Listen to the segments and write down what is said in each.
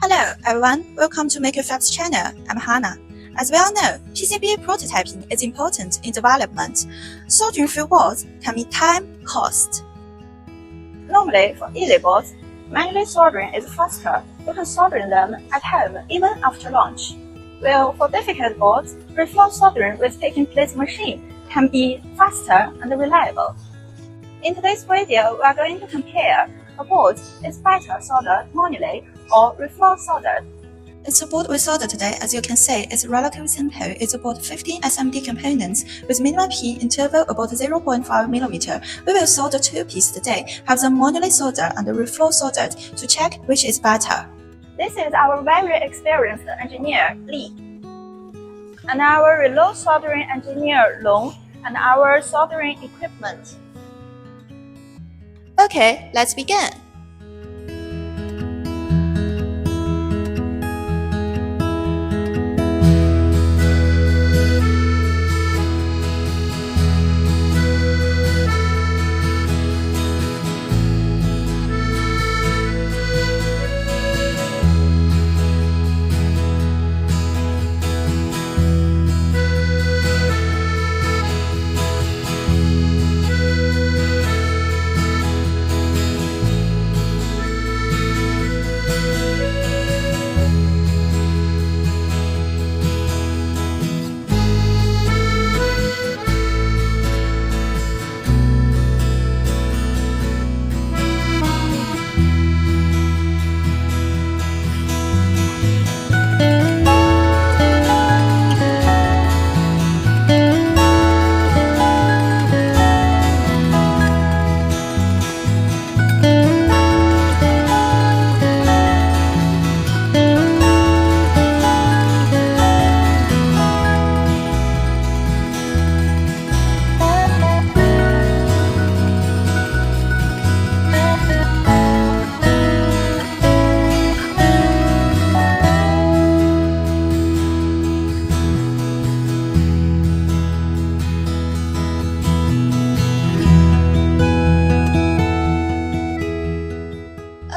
Hello everyone, welcome to Makerfabs channel. I'm Hannah. As we all know, PCBA prototyping is important in development. Soldering few boards can mean time, cost. Normally, for easy boards, manually soldering is faster. You can solder them at home even after launch. While for difficult boards, reflow soldering with taking place machine can be faster and reliable. In today's video, we are going to compare a board is better soldered manually or reflow soldered. It's a board we soldered today. As you can see, it's relatively simple. It's about 15 SMD components with minimum P interval about 0.5 mm. We will solder two pieces today, have them manually soldered and reflow soldered to check which is better. This is our very experienced engineer, Lee, and our reload soldering engineer, Long, and our soldering equipment. Okay, let's begin.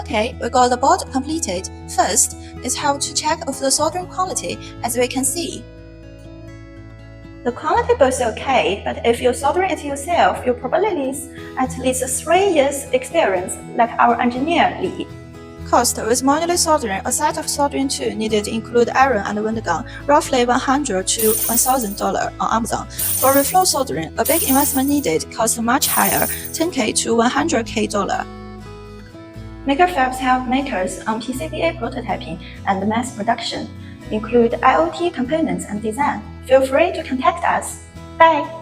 Okay, we got the board completed. First is how to check of the soldering quality, as we can see. The quality was okay, but if you soldering it yourself, you probably need at least 3 years experience, like our engineer Lee. Cost with manually soldering, a set of soldering tool needed include iron and wind gun, roughly $100 to $1,000 on Amazon. For reflow soldering, a big investment needed, cost much higher, $10K to $100K. Makerfabs help makers on PCBA prototyping and mass production, include IoT components and design. Feel free to contact us. Bye!